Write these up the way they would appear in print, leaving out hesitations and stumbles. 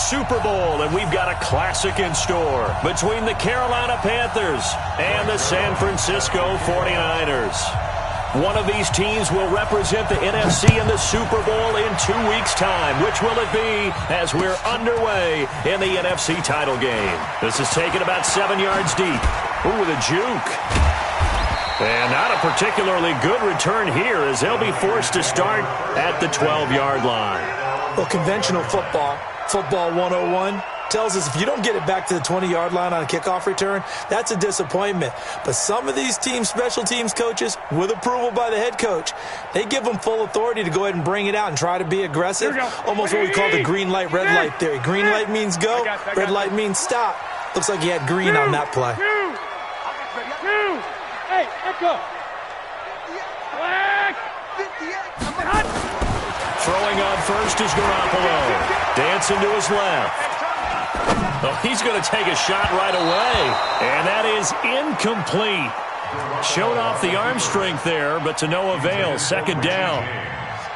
Super Bowl, and we've got a classic in store between the Carolina Panthers and the San Francisco 49ers. One of these teams will represent the NFC in the Super Bowl in 2 weeks' time. Which will it be as we're underway in the NFC title game? This is taken about 7 yards deep. Ooh, with a juke. And not a particularly good return here as they'll be forced to start at the 12-yard line. Well, conventional football 101, tells us if you don't get it back to the 20-yard line on a kickoff return, that's a disappointment. But some of these special teams coaches, with approval by the head coach, they give them full authority to go ahead and bring it out and try to be aggressive. Almost what we call the green light, red light theory. Green light means go, red light means stop. Looks like he had green on that play. Hey, echo. Throwing on first is Garoppolo. Dancing to his left. Oh, he's going to take a shot right away. And that is incomplete. Showed off the arm strength there, but to no avail. Second down.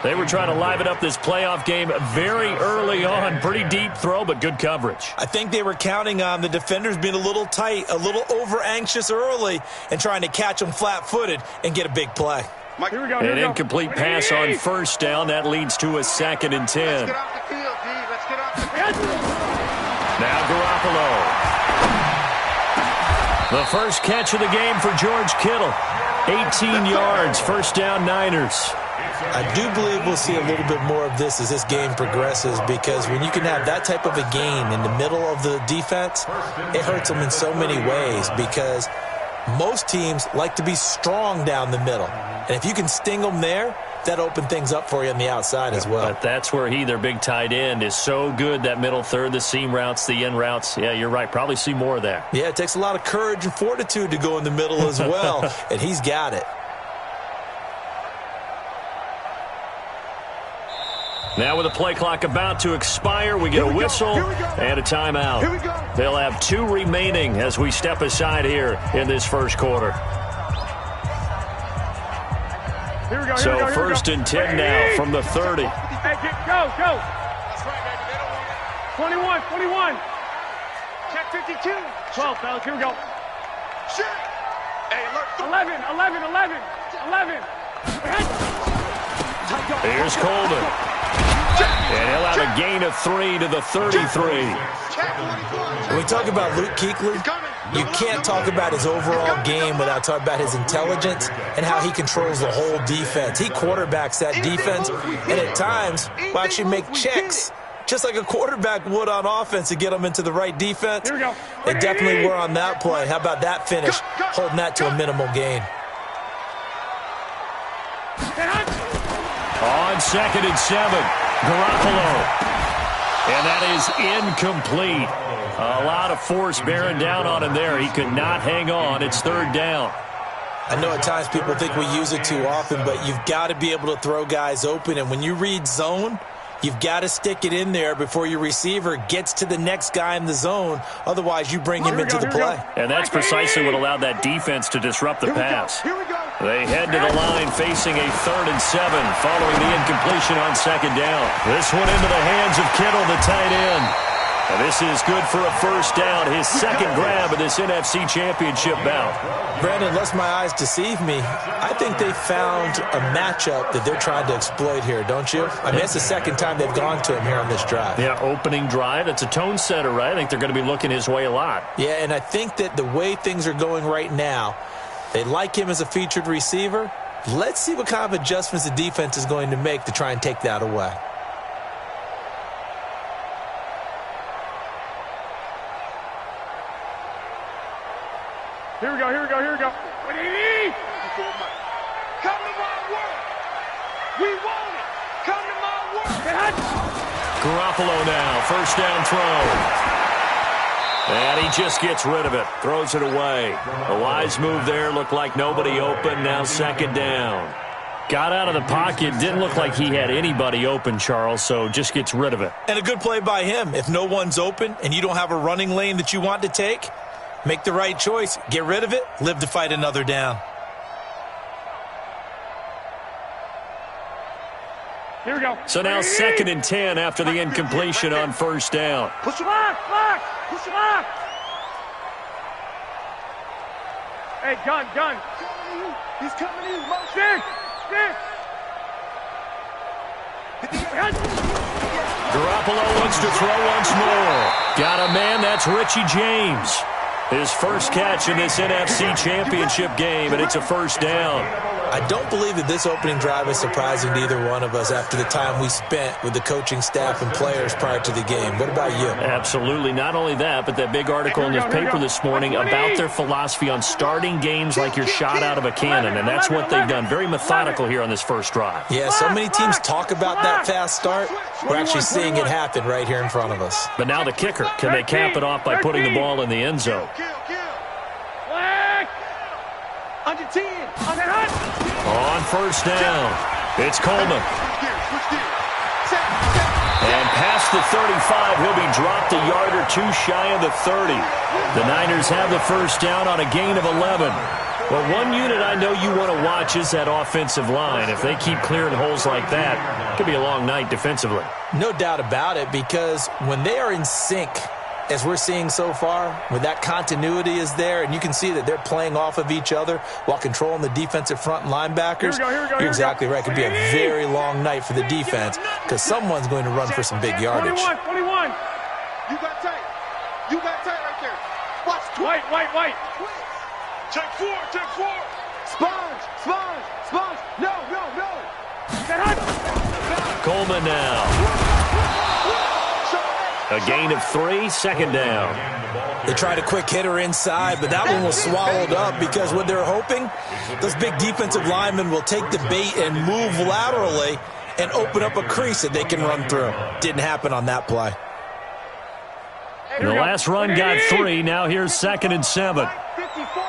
They were trying to liven up this playoff game very early on. Pretty deep throw, but good coverage. I think they were counting on the defenders being a little tight, a little over-anxious early, and trying to catch them flat-footed and get a big play. An incomplete pass on first down. That leads to a 2nd and 10. Let's get off the field, D. Let's get off the field. Now Garoppolo. The first catch of the game for George Kittle. 18 yards, first down Niners. I do believe we'll see a little bit more of this as this game progresses, because when you can have that type of a gain in the middle of the defense, it hurts them in so many ways, because most teams like to be strong down the middle. And if you can sting them there, that opens things up for you on the outside as well. But that's where their big tight end, is so good, that middle third, the seam routes, the in routes. Yeah, you're right. Probably see more of that. Yeah, it takes a lot of courage and fortitude to go in the middle as well, and he's got it. Now with the play clock about to expire, we get a whistle and a timeout. They'll have 2 remaining as we step aside here in this first quarter. So first and 10 now from the 30. Hey, go. 21. Check 52. 12, fellas, here we go. Shit. Hey, look. 11. Here's Coleman. And he'll have a gain of 3 to the 33. When we talk about Luke Kuechly, you can't talk about his overall game without talking about his intelligence and how he controls the whole defense. He quarterbacks that defense, and at times will actually make checks, just like a quarterback would on offense, to get them into the right defense. They definitely were on that play. How about that finish, holding that to a minimal gain? On 2nd and 7, Garoppolo. And that is incomplete. A lot of force bearing down on him there. He could not hang on. It's 3rd down. I know at times people think we use it too often, but you've got to be able to throw guys open. And when you read zone, you've got to stick it in there before your receiver gets to the next guy in the zone. Otherwise, you bring him into the play. And that's precisely what allowed that defense to disrupt the pass. They head to the line facing a 3rd and 7 following the incompletion on 2nd down. This one into the hands of Kittle, the tight end. And this is good for a first down, his 2nd grab of this NFC Championship bout. Brandon, unless my eyes deceive me, I think they found a matchup that they're trying to exploit here, don't you? I mean, it's the 2nd time they've gone to him here on this drive. Yeah, opening drive. It's a tone setter, right? I think they're going to be looking his way a lot. Yeah, and I think that the way things are going right now, they like him as a featured receiver. Let's see what kind of adjustments the defense is going to make to try and take that away. Here we go. What do you need? Come to my work. We want it. Come to my work. Garoppolo now, first down throw. And he just gets rid of it, throws it away. A wise move there, looked like nobody open, now 2nd down. Got out of the pocket, didn't look like he had anybody open, Charles, so just gets rid of it. And a good play by him. If no one's open and you don't have a running lane that you want to take, make the right choice, get rid of it, live to fight another down. Here we go. So now 2nd and 10 after the incompletion on first down. Push him up. Push him up. Hey, gun. He's coming in. Stick. Garoppolo wants to throw once more. Got a man, that's Richie James. His first catch in this NFC Championship game, and it's a first down. I don't believe that this opening drive is surprising to either one of us after the time we spent with the coaching staff and players prior to the game. What about you? Absolutely. Not only that, but that big article in this paper this morning about their philosophy on starting games like you're shot out of a cannon, and that's what they've done. Very methodical here on this first drive. Yeah, so many teams talk about that fast start. We're actually seeing it happen right here in front of us. But now the kicker. Can they cap it off by putting the ball in the end zone? Under 10. On first down, it's Coleman. And past the 35, he'll be dropped a yard or two shy of the 30. The Niners have the first down on a gain of 11. Well, one unit I know you want to watch is that offensive line. If they keep clearing holes like that, it could be a long night defensively. No doubt about it, because when they are in sync, as we're seeing so far, where that continuity is there, and you can see that they're playing off of each other while controlling the defensive front and linebackers, you're exactly right. It could be a very long night for the defense because someone's going to run for some big yardage. 21. You got tight. Right there. Watch. White. Check four. Sponge. No. Coleman now. A gain of 3, second down. They tried a quick hitter inside, but that one was swallowed up because what they're hoping, those big defensive linemen will take the bait and move laterally and open up a crease that they can run through. Didn't happen on that play. The last run got 3. Now here's 2nd and 7. 54.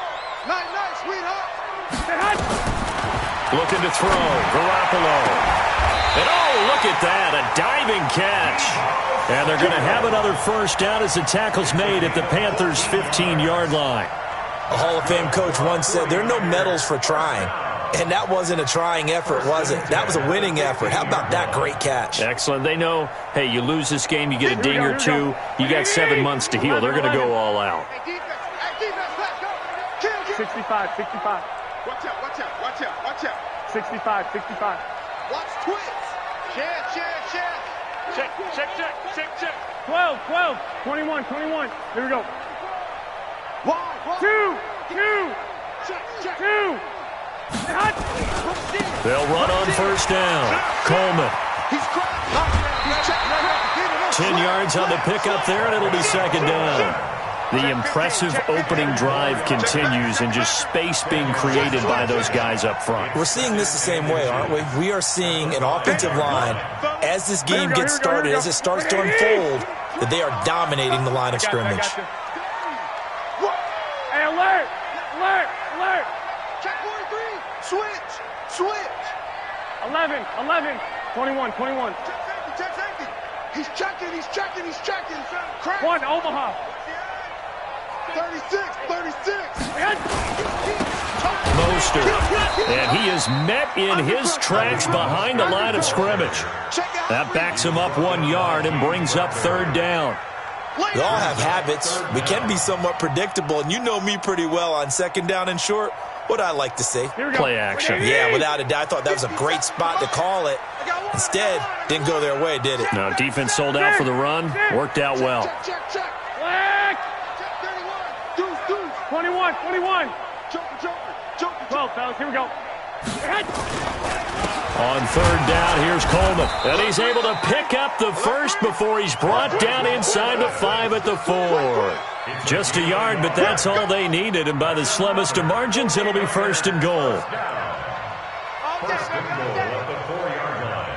Nice, sweetheart. Looking to throw. Garoppolo. And look at that. A diving catch. And they're going to have another first down as the tackle's made at the Panthers' 15-yard line. A Hall of Fame coach once said, there are no medals for trying. And that wasn't a trying effort, was it? That was a winning effort. How about that great catch? Excellent. They know, hey, you lose this game, you get a ding or two. You got 7 months to heal. They're going to go all out. 65. Watch out. 65. Watch twist. Check. 12. 21. Here we go. 1. 2. Check. 2. They'll run on first down. Coleman. He's cracked. 10 yards on the pickup there, and it'll be second down. The impressive opening drive continues, and just space being created by those guys up front. We're seeing this the same way, aren't we? We are seeing an offensive line, as this game gets started, as it starts to unfold, that they are dominating the line of scrimmage. Hey, alert. Check 43. Switch. 11. 21. Check safety. He's checking. Crack. 1, Omaha. 36. Mostert. And he is met in his tracks behind the line of scrimmage. That backs him up 1 yard and brings up third down. We all have habits. We can be somewhat predictable, and you know me pretty well on second down and short. What I like to say. Play action. Yeah, without a doubt. I thought that was a great spot to call it. Instead, didn't go their way, did it? No, defense sold out for the run. Worked out well. Check. Black. 21. Joker. 12, fellas. Here we go. On third down, here's Coleman. And he's able to pick up the first before he's brought down inside the 5 at the 4. Just a yard, but that's all they needed. And by the slimmest of margins, it'll be first and goal. First and goal at the 4-yard line.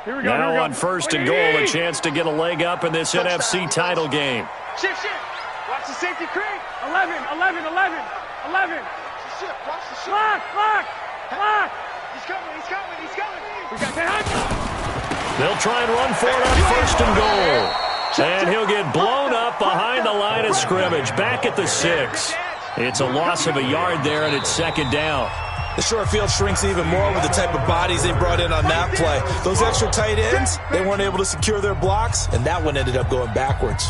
Here we go. Now on first and goal, a chance to get a leg up in this NFC title game. Shift. Watch the safety creep. 11. Watch the shift. Block. He's coming. We got that. They'll try and run for it on first and goal. And he'll get blown up behind the line of scrimmage, back at the 6. It's a loss of a yard there, and it's second down. The short field shrinks even more with the type of bodies they brought in on that play. Those extra tight ends, they weren't able to secure their blocks, and that one ended up going backwards.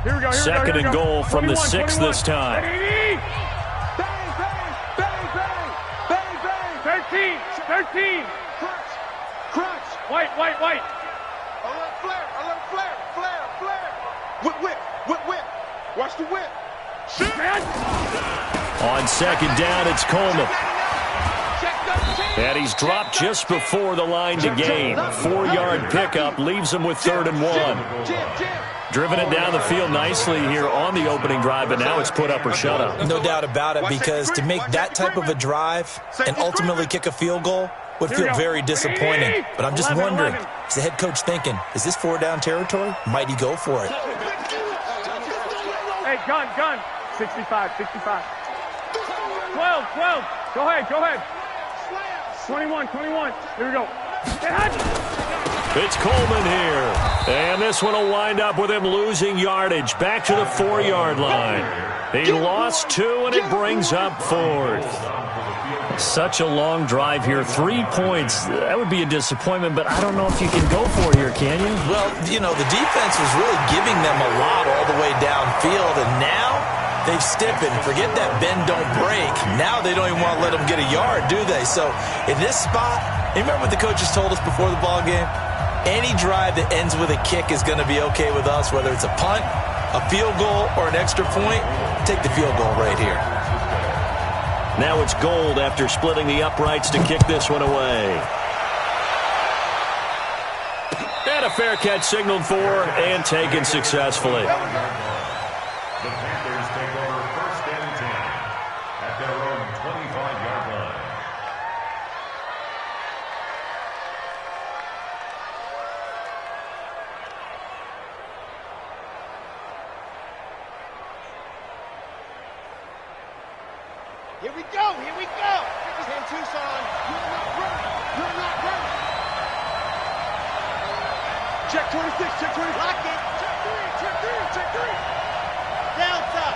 Here we go, Second and goal from the 6 this time. Bang, bang, bang, bang, bang, bang. 13. Crunch. White. A little flare. Whip. Watch the whip. Shoot. On second down, it's Coleman. And he's dropped just before the line to gain. 4-yard pickup leaves him with 3rd and 1. Driven it down the field nicely here on the opening drive, but now it's put up or shut up. No doubt about it, because to make that type of a drive and ultimately kick a field goal would feel very disappointing. But I'm just wondering, is the head coach thinking, is this 4-down territory? Might he go for it? Hey, gun. 65. 12. Go ahead. 21. Here we go. It's Coleman here. And this one will wind up with him losing yardage back to the 4-yard line. He lost 2, and it brings up 4th. Such a long drive here. 3 points. That would be a disappointment, but I don't know if you can go for it here, can you? Well, the defense was really giving them a lot all the way downfield, and now they've stiffened. Forget that bend, don't break. Now they don't even want to let them get a yard, do they? So in this spot, you remember what the coaches told us before the ball game? Any drive that ends with a kick is going to be okay with us, whether it's a punt, a field goal, or an extra point. Take the field goal right here. Now it's Gold after splitting the uprights to kick this one away. And a fair catch signaled for and taken successfully. The Panthers take over 1st and 10 at their own 25-yard line. Here we go. 10 Tucson. You're not running. Check 26. Lock it. Check 3. Delta.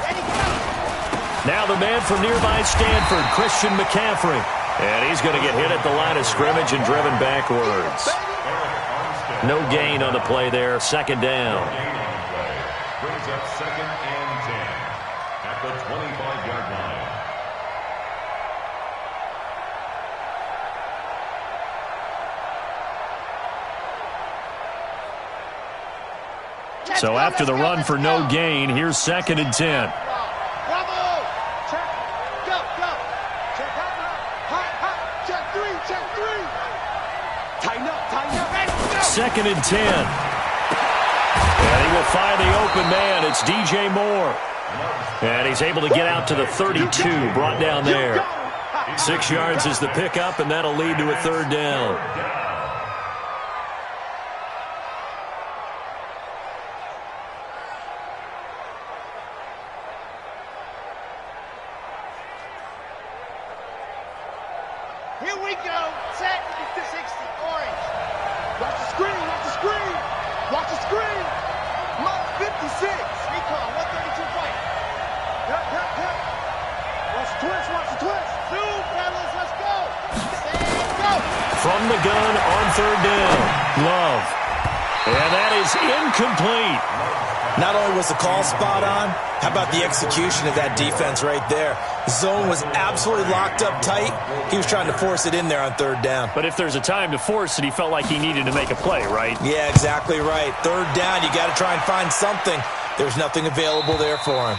Ready, go. Now the man from nearby Stanford, Christian McCaffrey. And he's going to get hit at the line of scrimmage and driven backwards. No gain on the play there. Second down. Brings up 2nd and 10 at the 25-yard line. So after the run for no gain, here's 2nd and 10. Bravo. Check. Go. Check out. Hot. Check 3. Tighten up. 2nd and 10. And he will find the open man. It's DJ Moore. And he's able to get out to the 32, brought down there. 6 yards is the pickup, and that'll lead to a 3rd down. Here we go. Set. 60. Orange. Watch the screen. Mark 56. Recon. 132 fight. Yep. Watch the twist. Zoom, fellas. Let's go. Stand, go. From the gun on 3rd down. Love. And that is incomplete. Not only was the call spot on, how about the execution of that defense right there? The zone was absolutely locked up tight. He was trying to force it in there on 3rd down. But if there's a time to force it, he felt like he needed to make a play, right? Yeah, exactly right. 3rd down, you got to try and find something. There's nothing available there for him.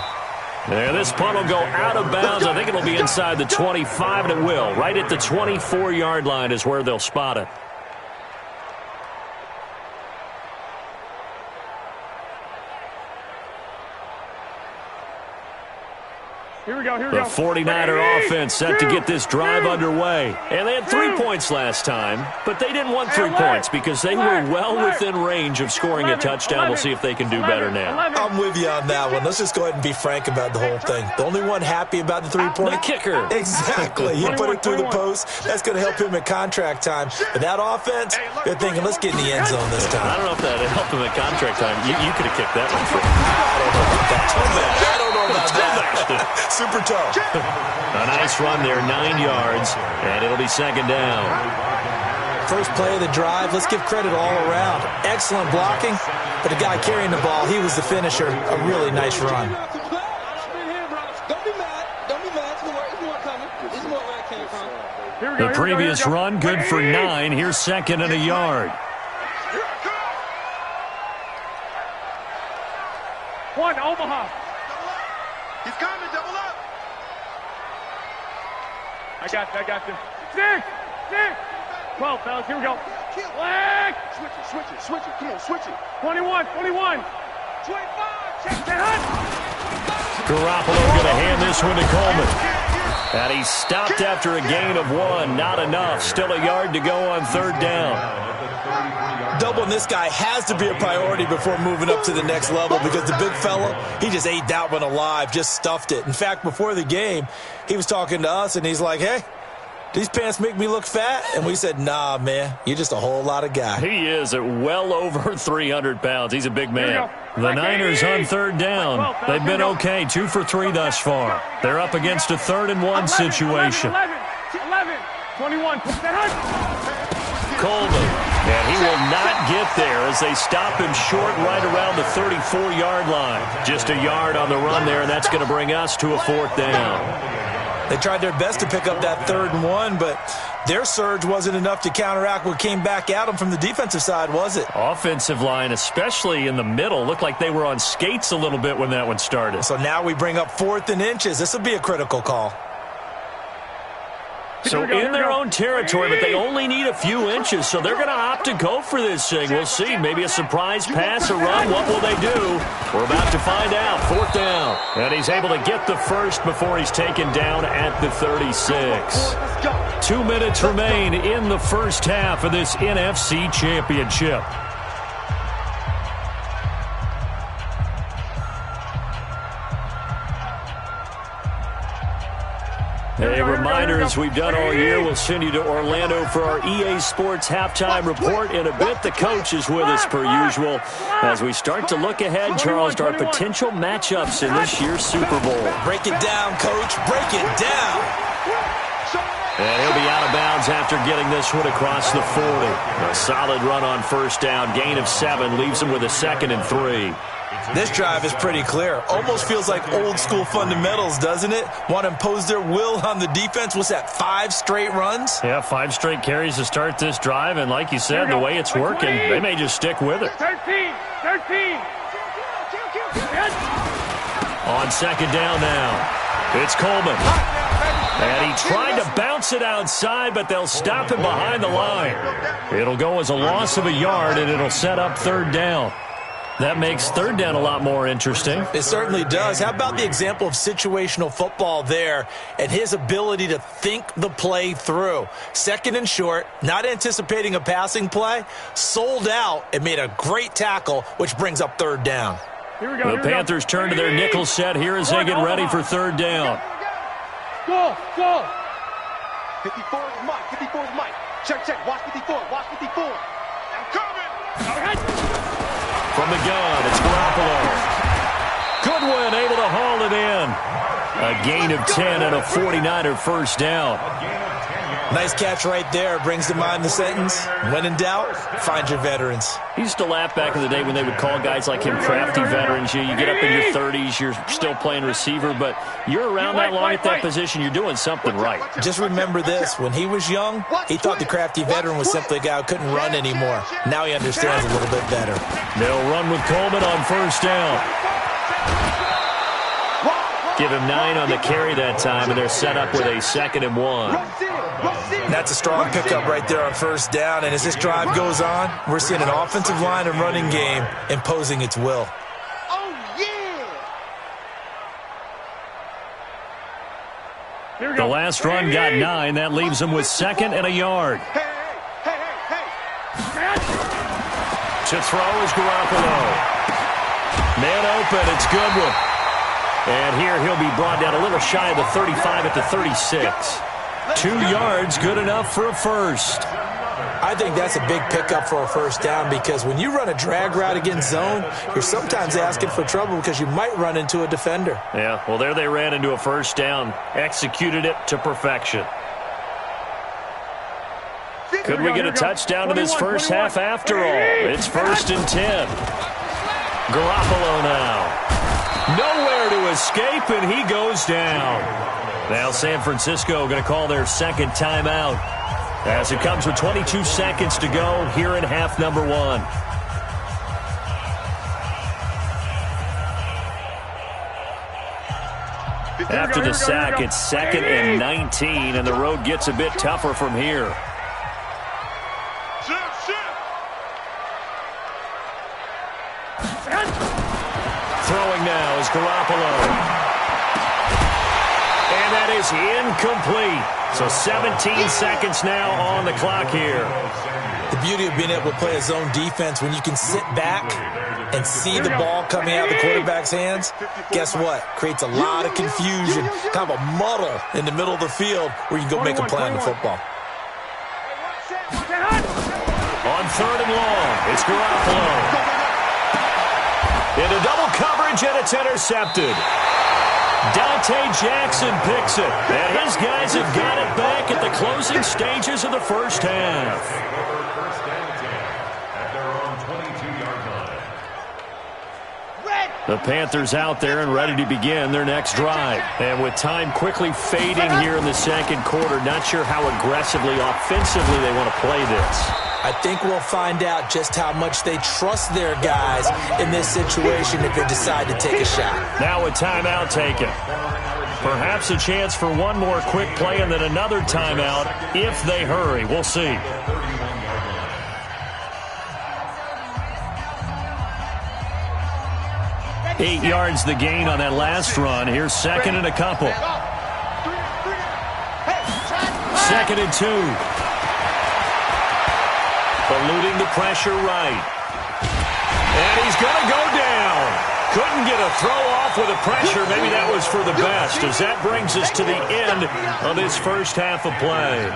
And this punt will go out of bounds. I think it'll be inside the 25, and it will. Right at the 24-yard line is where they'll spot it. Here we go. The 49er offense set to get this drive underway. And they had 3 points last time, but they didn't want 3 points because they were well within range of scoring a touchdown. We'll see if they can do better now. I'm with you on that one. Let's just go ahead and be frank about the whole thing. The only one happy about the 3-point? The kicker. Exactly. He put it through the post. That's going to help him at contract time. But that offense, they're thinking, let's get in the end zone this time. I don't know if that helped him at contract time. You could have kicked that one for I don't know about that. Super tough. A nice run there, 9 yards, and it'll be second down. First play of the drive, let's give credit all around. Excellent blocking, but the guy carrying the ball, he was the finisher. A really nice run. The previous run, good for 9. Here's second and a yard. One, Omaha. He's coming, double up. I got this. 6. 12, fellas, here we go. Flag. Switch it. Come on, switch it. 21. 25. Check that. Garoppolo going to hand this one to Coleman. And he stopped after a gain of 1. Not enough. Still a yard to go on third down. Doubling this guy has to be a priority before moving up to the next level because the big fella, he just ate that one alive, just stuffed it. In fact, before the game, he was talking to us, and he's like, hey, these pants make me look fat? And we said, nah, man, you're just a whole lot of guy. He is at well over 300 pounds. He's a big man. The Niners on third down. They've been okay, 2 for 3 thus far. They're up against a 3rd and 1 situation. 11. 21. Coleman. And he will not get there as they stop him short right around the 34-yard line. Just a yard on the run there, and that's going to bring us to a 4th down. They tried their best to pick up that 3rd and 1, but their surge wasn't enough to counteract what came back at them from the defensive side, was it? Offensive line, especially in the middle, looked like they were on skates a little bit when that one started. So now we bring up 4th and inches. This will be a critical call. So in their own territory, but they only need a few inches, so they're going to opt to go for this thing. We'll see. Maybe a surprise pass or run. What will they do? We're about to find out. 4th down. And he's able to get the first before he's taken down at the 36. 2 minutes remain in the first half of this NFC Championship. A reminder, as we've done all year, we'll send you to Orlando for our EA Sports halftime report in a bit. The coach is with us per usual as we start to look ahead, Charles, to our potential matchups in this year's Super Bowl. Break it down, coach. Break it down. And he'll be out of bounds after getting this one across the 40. A solid run on first down. Gain of 7 leaves him with a 2nd and 3. This drive is pretty clear. Almost feels like old school fundamentals, doesn't it? Want to impose their will on the defense. What's that, 5 straight runs? Yeah, 5 straight carries to start this drive. And like you said, the way it's working, they may just stick with it. 13. On second down now, it's Coleman. And he tried to bounce it outside, but they'll stop him behind the line. It'll go as a loss of a yard, and it'll set up third down. That makes third down a lot more interesting. It certainly does. How about the example of situational football there and his ability to think the play through? 2nd and short, not anticipating a passing play, sold out and made a great tackle, which brings up third down. The Panthers turn to their nickel set here as they get ready for third down. Go. 54 is Mike. 54 is Mike. Check. Watch 54. I'm coming. From the gun, it's Garoppolo. Goodwin able to haul it in. A gain of 10 and a 49er first down. Nice catch right there. Brings to mind the sentence, when in doubt, find your veterans. He used to laugh back in the day when they would call guys like him crafty veterans. You get up in your 30s, you're still playing receiver, but you're around that long at that position, you're doing something right. Just remember this. When he was young, he thought the crafty veteran was simply a guy who couldn't run anymore. Now he understands a little bit better. They'll run with Coleman on first down. Give him 9 on the carry that time, and they're set up with a 2nd and 1. That's a strong pickup right there on first down, and as this drive goes on, we're seeing an offensive line and running game imposing its will. Oh, yeah! The last run got 9. That leaves him with 2nd and a yard. Hey. To throw is Garoppolo. Man open, it's Goodwin. And here he'll be brought down a little shy of the 35 at the 36. 2 yards, good enough for a first. I think that's a big pickup for a first down because when you run a drag route against zone, you're sometimes asking for trouble because you might run into a defender. Yeah, well, there they ran into a first down. Executed it to perfection. Could we get a touchdown in this first half after all? It's 1st and 10. Garoppolo now. Nowhere to escape, and he goes down. Now San Francisco going to call their 2nd timeout as it comes with 22 seconds to go here in half number 1. After the sack, it's 2nd and 19, and the road gets a bit tougher from here. Throwing now is Garoppolo. And that is incomplete. So 17 seconds now on the clock here. The beauty of being able to play a zone defense when you can sit back and see the ball coming out of the quarterback's hands, guess what? Creates a lot of confusion, kind of a muddle in the middle of the field where you can go make a play on the football. On 3rd and long, it's Garoppolo. Into double coverage, and it's intercepted. Dante Jackson picks it, and his guys have got it back at the closing stages of the first half. The Panthers out there and ready to begin their next drive. And with time quickly fading here in the 2nd quarter, not sure how aggressively, offensively they want to play this. I think we'll find out just how much they trust their guys in this situation if they decide to take a shot. Now a timeout taken. Perhaps a chance for one more quick play and then another timeout if they hurry. We'll see. Eight yards the gain on that last run. Here's 2nd and a couple. 2nd and 2. Eluding the pressure right. And he's going to go down. Couldn't get a throw off with the pressure. Maybe that was for the best, as that brings us to the end of this first half of play.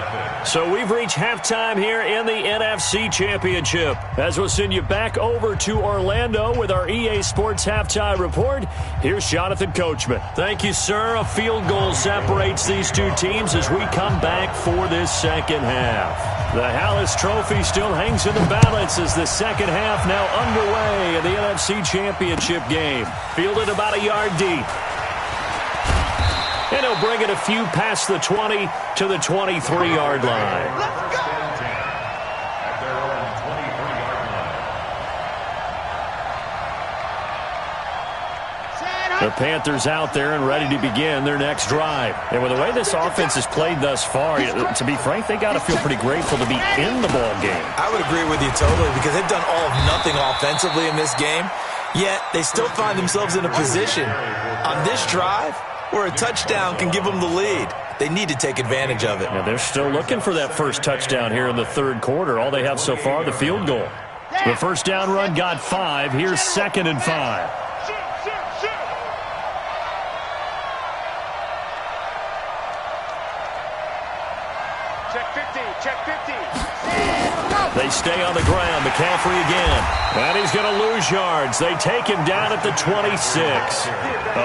So we've reached halftime here in the NFC Championship. As we'll send you back over to Orlando with our EA Sports Halftime Report, here's Jonathan Coachman. Thank you, sir. A field goal separates these two teams as we come back for this second half. The Hallis Trophy still hangs in the balance as the second half now underway in the NFC Championship game. Fielded about a yard deep. And he'll bring it a few past the 20 to the 23-yard line. Let's go! The Panthers out there and ready to begin their next drive. And with the way this offense has played thus far, to be frank, they got to feel pretty grateful to be in the ball game. I would agree with you totally because they've done all of nothing offensively in this game, yet they still find themselves in a position on this drive where a touchdown can give them the lead. They need to take advantage of it. Yeah, they're still looking for that first touchdown here in the third quarter. All they have so far, the field goal. The first down run got 5. Here's 2nd and 5. They stay on the ground. McCaffrey again. And he's going to lose yards. They take him down at the 26.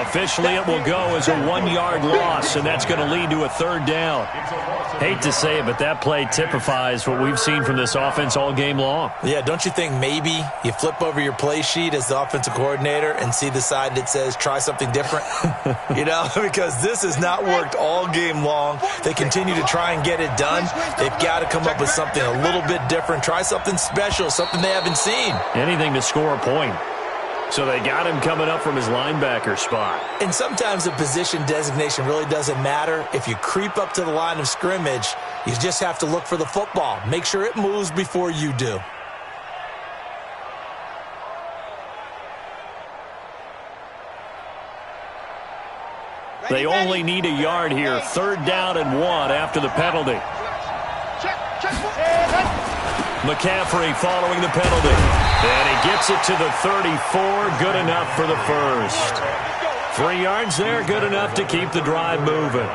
Officially, it will go as a 1-yard loss, and that's going to lead to a third down. Hate to say it, but that play typifies what we've seen from this offense all game long. Yeah, don't you think maybe you flip over your play sheet as the offensive coordinator and see the side that says try something different? You know, because this has not worked all game long. They continue to try and get it done. They've got to come up with something a little bit different. Try something special, something they haven't seen. Anything to score a point. So they got him coming up from his linebacker spot. And sometimes the position designation really doesn't matter. If you creep up to the line of scrimmage, you just have to look for the football. Make sure it moves before you do. They only need a yard here. 3rd down and 1 after the penalty. McCaffrey following the penalty. And he gets it to the 34. Good enough for the first. 3 yards there, good enough to keep the drive moving.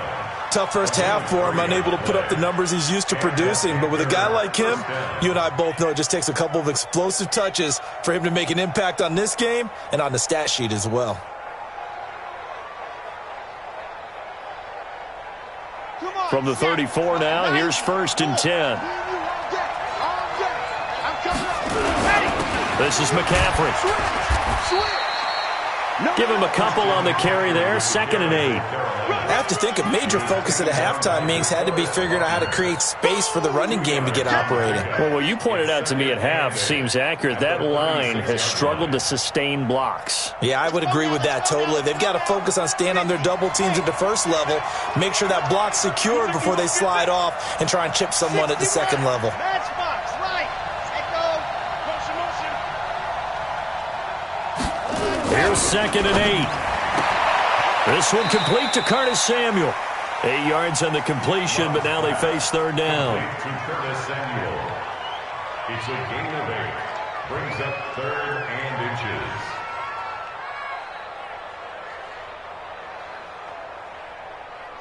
Tough first half for him, unable to put up the numbers he's used to producing. But with a guy like him, you and I both know it just takes a couple of explosive touches for him to make an impact on this game and on the stat sheet as well. From the 34 now, here's 1st and 10. This is McCaffrey. Give him a couple on the carry there. 2nd and 8. I have to think a major focus at a halftime means had to be figuring out how to create space for the running game to get operating. Well, what you pointed out to me at half seems accurate. That line has struggled to sustain blocks. Yeah, I would agree with that totally. They've got to focus on staying on their double teams at the first level, make sure that block's secured before they slide off and try and chip someone at the second level. Here's 2nd and 8. This one complete to Curtis Samuel. 8 yards on the completion, but now they face 3rd down. To Curtis Samuel. It's a gain of 8. Brings up 3rd and inches.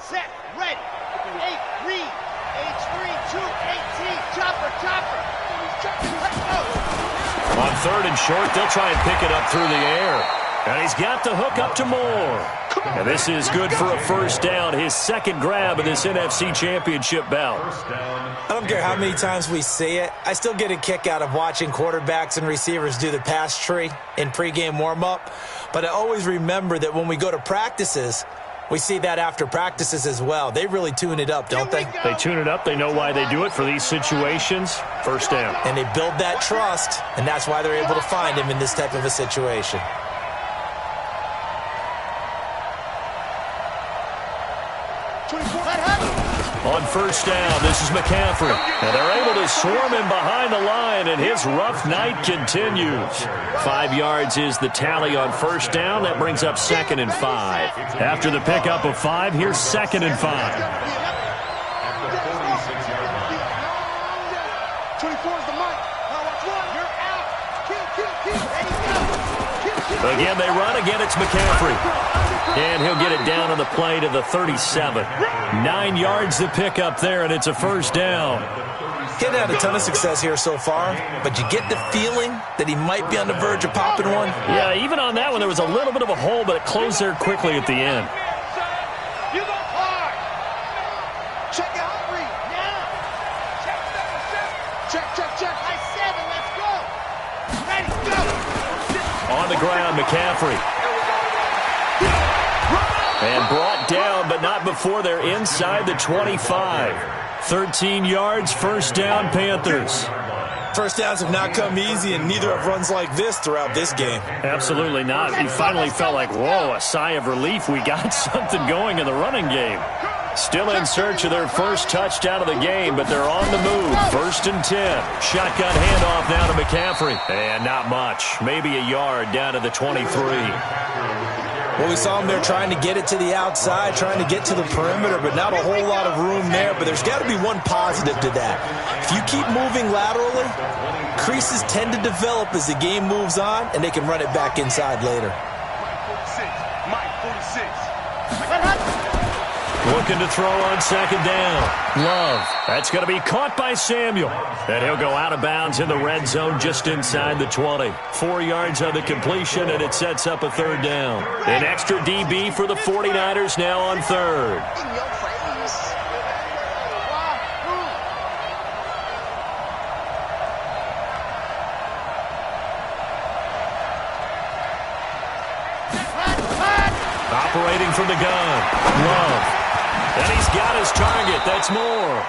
Set, ready. 8, read. H3, 2, 18. Chopper. Let's go. On 3rd and short, they'll try and pick it up through the air. And he's got the hook up to Moore. And this is good for a 1st down, his 2nd grab of this NFC Championship bout. I don't care how many times we see it. I still get a kick out of watching quarterbacks and receivers do the pass tree in pregame warm-up. But I always remember that when we go to practices, we see that after practices as well. They really tune it up, don't they? They tune it up. They know why they do it for these situations. 1st down. And they build that trust, and that's why they're able to find him in this type of a situation. On 1st down, this is McCaffrey. And they're able to swarm him behind the line, and his rough night continues. 5 yards is the tally on 1st down. That brings up 2nd and 5. After the pickup of 5, here's 2nd and 5. At the 46-yard line. 24 is the mic. You're out. Again, they run. Again, it's McCaffrey. And he'll get it down on the play to the 37. 9 yards to pick up there, and it's a 1st down. Getting had a ton of success here so far, but you get the feeling that he might be on the verge of popping one. Yeah, even on that one, there was a little bit of a hole, but it closed there quickly at the end. You go hard. Check out three. Now. Check. I 7. Let's go. Ready, go. On the ground, McCaffrey. And brought down, but not before they're inside the 25. 13 yards, 1st down, Panthers. 1st downs have not come easy, and neither have runs like this throughout this game. Absolutely not. You finally felt like, whoa, a sigh of relief. We got something going in the running game. Still in search of their first touchdown of the game, but they're on the move. 1st and 10. Shotgun handoff now to McCaffrey. And not much. Maybe a yard down to the 23. Well, we saw him there trying to get it to the outside, trying to get to the perimeter, but not a whole lot of room there. But there's got to be one positive to that. If you keep moving laterally, creases tend to develop as the game moves on, and they can run it back inside later. Mike 46. Looking to throw on 2nd down. Love. That's going to be caught by Samuel. And he'll go out of bounds in the red zone just inside the 20. 4 yards on the completion, and it sets up a 3rd down. An extra DB for the 49ers now on 3rd. In your face. Operating from the gun. Love. And he's got his target. That's Moore.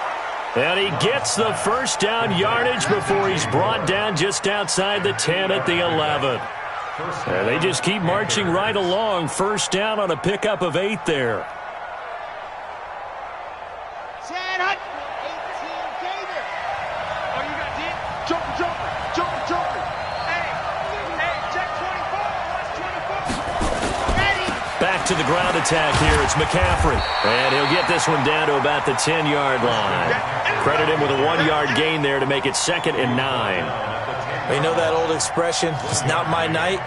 And he gets the 1st down yardage before he's brought down just outside the 10 at the 11. And they just keep marching right along. 1st down on a pickup of 8 there. Chad Hunt. 18 Gator. Oh, you got deep? Jumper. Hey, check 24. Watch 24. Ready. Back to the ground attack here. It's McCaffrey. And he'll get this one down to about the 10-yard line. Credit him with a 1-yard gain there to make it 2nd and 9. You know that old expression, it's not my night?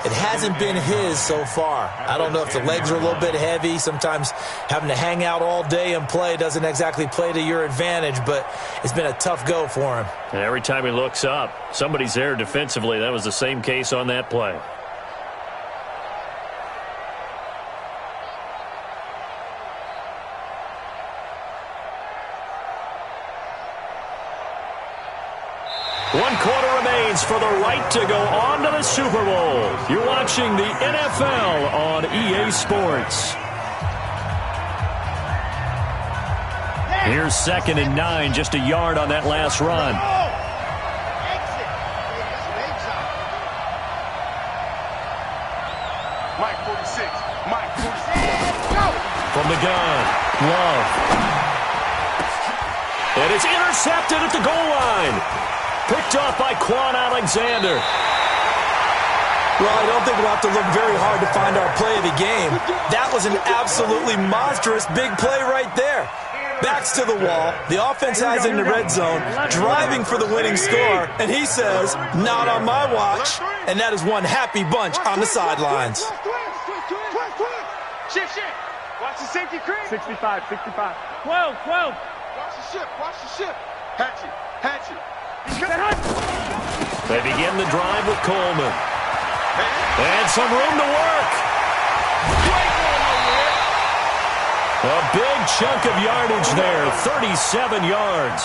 It hasn't been his so far. I don't know if the legs are a little bit heavy. Sometimes having to hang out all day and play doesn't exactly play to your advantage, but it's been a tough go for him. And every time he looks up, somebody's there defensively. That was the same case on that play. One quarter remains for the right to go on to the Super Bowl. You're watching the NFL on EA Sports. Here's 2nd and 9, just a yard on that last run. Mike 46. Mike 46. From the gun, Love. And it's intercepted at the goal line. Picked off by Quan Alexander. Well, I don't think we'll have to look very hard to find our play of the game. That was an absolutely monstrous big play right there. Backs to the wall. The offense has it in the red zone, driving for the winning score, and he says, not on my watch. And that is one happy bunch on the sidelines. Shift. Watch the safety creep. 65, 65. 12. Watch the ship. Watch the ship. Hatchet. They begin the drive with Coleman. And some room to work. A big chunk of yardage there, 37 yards.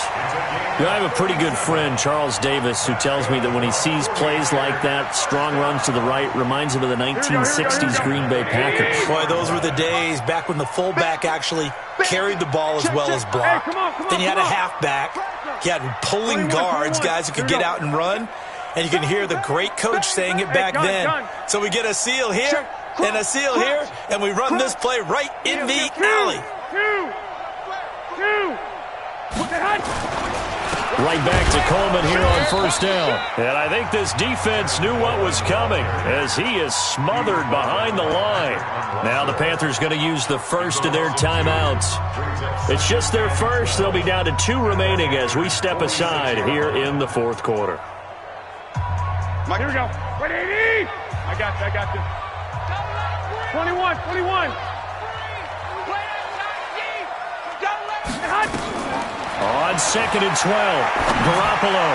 You know, I have a pretty good friend, Charles Davis, who tells me that when he sees plays like that, strong runs to the right, reminds him of the 1960s Green Bay Packers. Boy, those were the days back when the fullback actually carried the ball as well as blocked. Then you had a halfback. You had pulling guards, guys who could get out and run. And you can hear the great coach saying it back then. So we get a seal here and a seal here, and we run this play right in the alley. Right back to Coleman here on first down. And I think this defense knew what was coming as he is smothered behind the line. Now the Panthers going to use the first of their timeouts. It's just their first. They'll be down to 2 remaining as we step aside here in the 4th quarter. Here we go. 180. I got you. 21. On 2nd and 12, Garoppolo.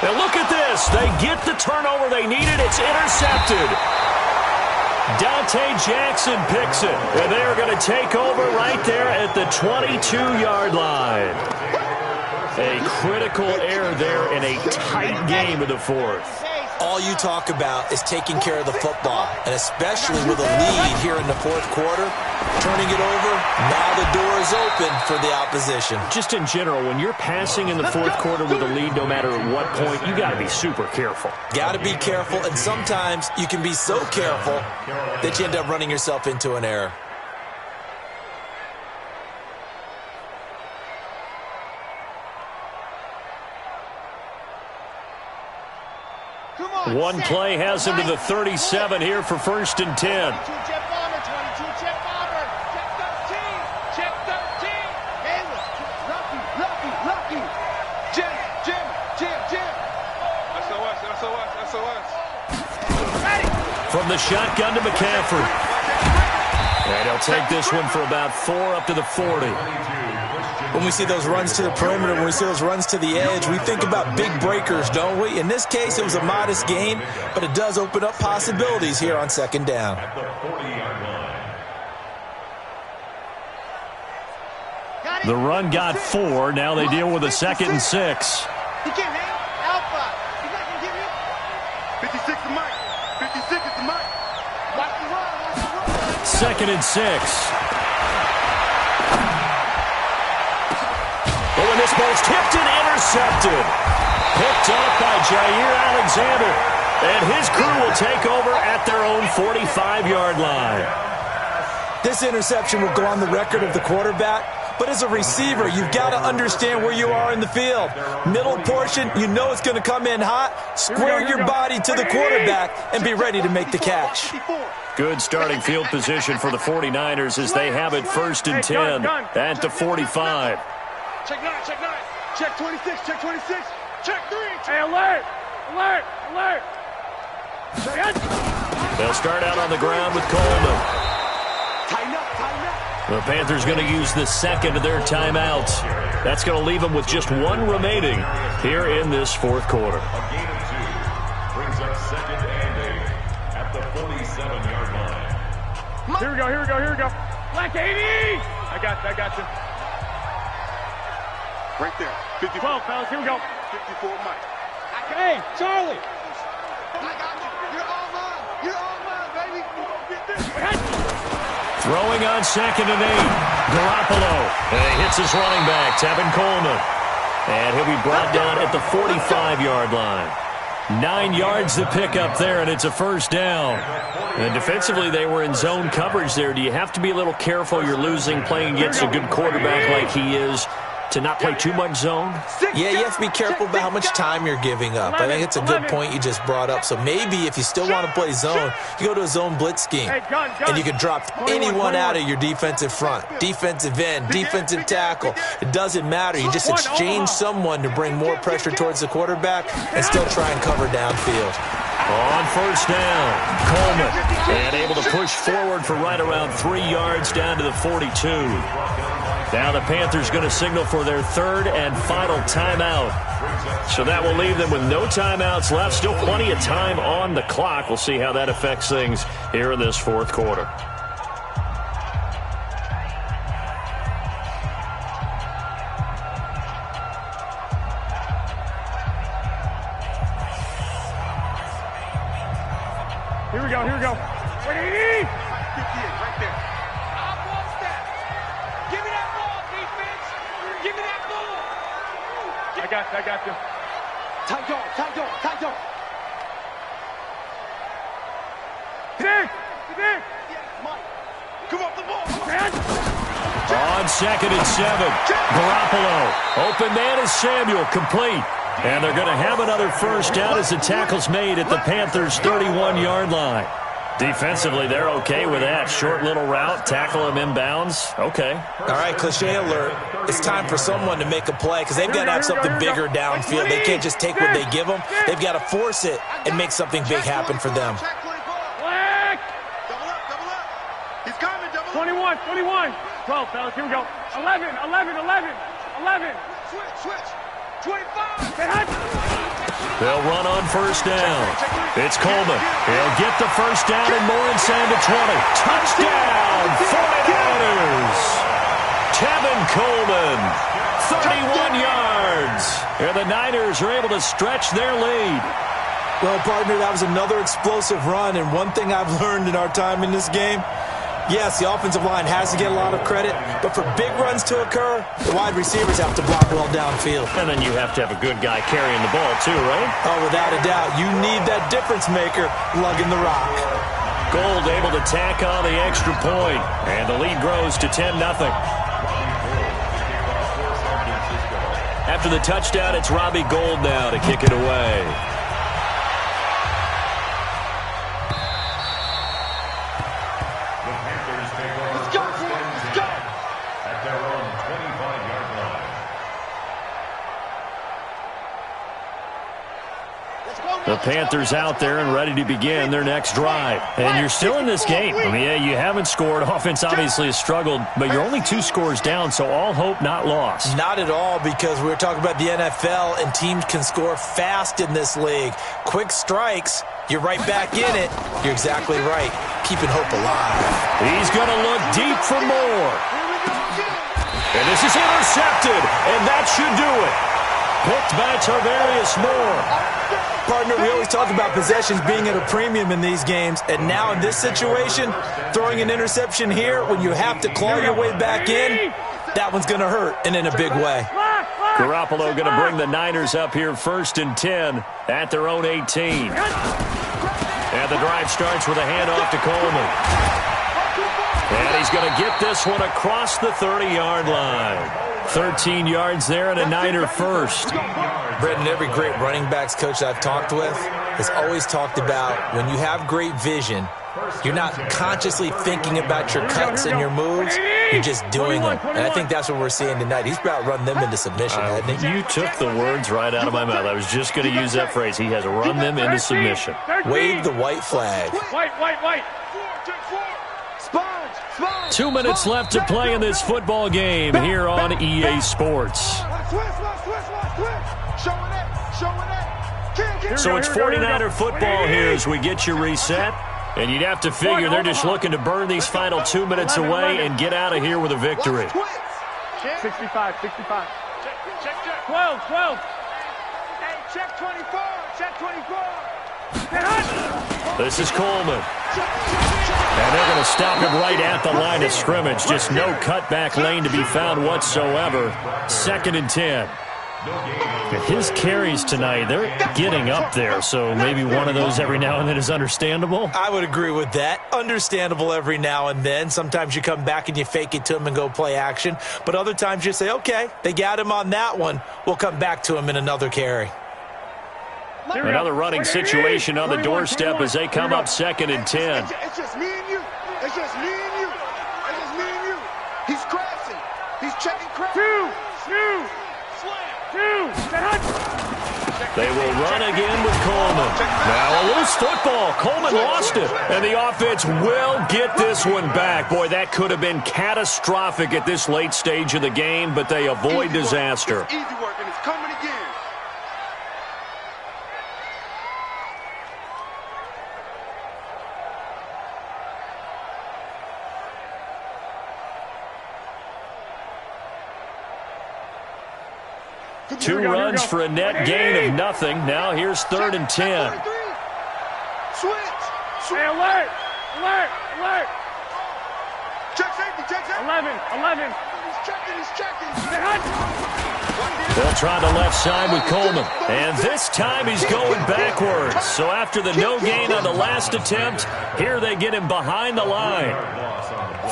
Now look at this. They get the turnover they needed. It's intercepted. Dante Jackson picks it. And they're going to take over right there at the 22-yard line. A critical error there in a tight game of the 4th. All you talk about is taking care of the football, and especially with a lead here in the 4th quarter, turning it over, now the door is open for the opposition. Just in general, when you're passing in the 4th quarter with a lead, no matter at what point, you got to be super careful. Got to be careful, and sometimes you can be so careful that you end up running yourself into an error. One play has him to the 37 here for 1st and 10. 22 jet bomber. Check 13. Hayward. Lucky. Jim. SOS. From the shotgun to McCaffrey. And he'll take this one for about 4 up to the 40. When we see those runs to the perimeter, when we see those runs to the edge, we think about big breakers, don't we? In this case, it was a modest gain, but it does open up possibilities here on 2nd down. The run got 4. Now they deal with a 2nd and 6. He can't hang. Alpha. He's not going to give you. 56 to Mike. 56 is to Mike. Watch the run. 2nd and 6. Oh, and this ball's tipped and intercepted. Picked up by Jair Alexander. And his crew will take over at their own 45-yard line. This interception will go on the record of the quarterback But as a receiver, you've got to understand where you are in the field. Middle portion, you know it's going to come in hot. Square your body to the quarterback and be ready to make the catch. Good starting field position for the 49ers as they have it 1st and 10 at the 45. Check 9, check 9. Check 26, check 26. Check 3. Hey, alert! Alert! Alert! They'll start out on the ground with Coleman. Tighten up, tighten up. The Panthers going to use the second of their timeouts. That's going to leave them with just one remaining here in this fourth quarter. A gain of 2 brings up 2nd and 8 at the 47-yard line. Here we go, here we go, here we go. Black 80! I got you. Right there. 54. 12, fellas, here we go. 54, Mike. Hey, Charlie! I got you. You're all mine. You're all mine, baby. You gonna get this. Throwing on 2nd and 8. Garoppolo. And he hits his running back, Tevin Coleman. And he'll be brought down at the 45-yard line. 9 yards to pick up there, and it's a first down. And defensively, they were in zone coverage there. Do you have to be a little careful you're losing playing against a good quarterback like he is to not play too much zone? Yeah, you have to be careful about how much time you're giving up. I think it's a good point you just brought up. So maybe if you still want to play zone, you go to a zone blitz scheme. And you can drop anyone out of your defensive front, defensive end, defensive tackle. It doesn't matter. You just exchange someone to bring more pressure towards the quarterback and still try and cover downfield. On first down, Coleman. And able to push forward for right around 3 yards down to the 42. Now the Panthers going to signal for their 3rd and final timeout. So that will leave them with no timeouts left. Still plenty of time on the clock. We'll see how that affects things here in this fourth quarter. Here we go, here we go. 180! 58, right there. I want that. Give me that ball, defense. Give me that ball. I got you. Tight dog, tight dog, tight dog. Dick! Yeah, Mike. Come off the ball. On 2nd and 7, Garoppolo. Open man is Samuel, complete. And they're going to have another first down as the tackle's made at the Panthers' 31-yard line. Defensively, they're okay with that. Short little route, tackle him inbounds. Okay. All right, cliche alert. It's time for someone to make a play because they've got to have something bigger downfield. They can't just take what they give them. They've got to force it and make something big happen for them. Black! Double up, double up. He's coming, double up. 21, 21. 12, fellas, here we go. 11. Switch. 25. They'll run on first down. It's Coleman. He'll get the first down and more inside the 20. Touchdown, 49ers. Tevin Coleman, 31 yards. And the Niners are able to stretch their lead. Well, partner, that was another explosive run, and one thing I've learned in our time in this game, yes, the offensive line has to get a lot of credit, but for big runs to occur, the wide receivers have to block well downfield. And then you have to have a good guy carrying the ball too, right? Oh, without a doubt. You need that difference maker lugging the rock. Gold able to tack on the extra point, and the lead grows to 10-0. After the touchdown, it's Robbie Gould now to kick it away. The Panthers out there and ready to begin their next drive. And you're still in this game. I mean, yeah, you haven't scored. Offense obviously has struggled, but you're only 2 scores down, so all hope not lost. Not at all, because we were talking about the NFL, and teams can score fast in this league. Quick strikes, you're right back in it. You're exactly right. Keeping hope alive. He's going to look deep for more. And this is intercepted, and that should do it. Picked by Tarvarius Moore. Partner, we always talk about possessions being at a premium in these games, and now in this situation, throwing an interception here when you have to claw your way back in, that one's going to hurt, and in a big way. Garoppolo going to bring the Niners up here 1st and 10 at their own 18. And the drive starts with a handoff to Coleman. And he's going to get this one across the 30-yard line. 13 yards there and a Niner first. Brendan, every great running backs coach that I've talked with has always talked about when you have great vision, you're not consciously thinking about your cuts and your moves. You're just doing them. And I think that's what we're seeing tonight. He's about run them into submission, hasn't he? You took the words right out of my mouth. I was just going to use that phrase. He has run them into submission. Wave the white flag. White. 2 minutes left to play in this football game here on EA Sports. So it's 49er football here as we get you reset. And you'd have to figure they're just looking to burn these final 2 minutes away and get out of here with a victory. 65. 12. Hey, check 24. This is Coleman. And they're going to stop him right at the line of scrimmage. Just no cutback lane to be found whatsoever. 2nd and 10. His carries tonight, they're getting up there, so maybe one of those every now and then is understandable. I would agree with that. Understandable every now and then. Sometimes you come back and you fake it to him and go play action. But other times you say, okay, they got him on that one. We'll come back to him in another carry. Another running situation on the doorstep as they come up 2nd and 10. It's just me and you. He's crashing. He's checking crash. Two. They will run again with Coleman. Now a loose football. Coleman lost it. And the offense will get this one back. Boy, that could have been catastrophic at this late stage of the game, but they avoid disaster. It's easy work, and it's coming again. Two runs for a net gain of nothing. Now here's 3rd and 10. Switch. Hey, alert. Check safety. 11. He's checking. They'll try the left side with Coleman. And this time he's going backwards. So after the no gain on the last attempt, here they get him behind the line.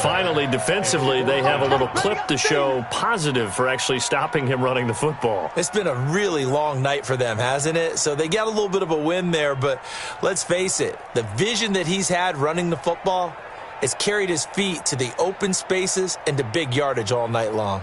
Finally, defensively, they have a little clip to show positive for actually stopping him running the football. It's been a really long night for them, hasn't it? So they got a little bit of a win there, but let's face it, the vision that he's had running the football has carried his feet to the open spaces and to big yardage all night long.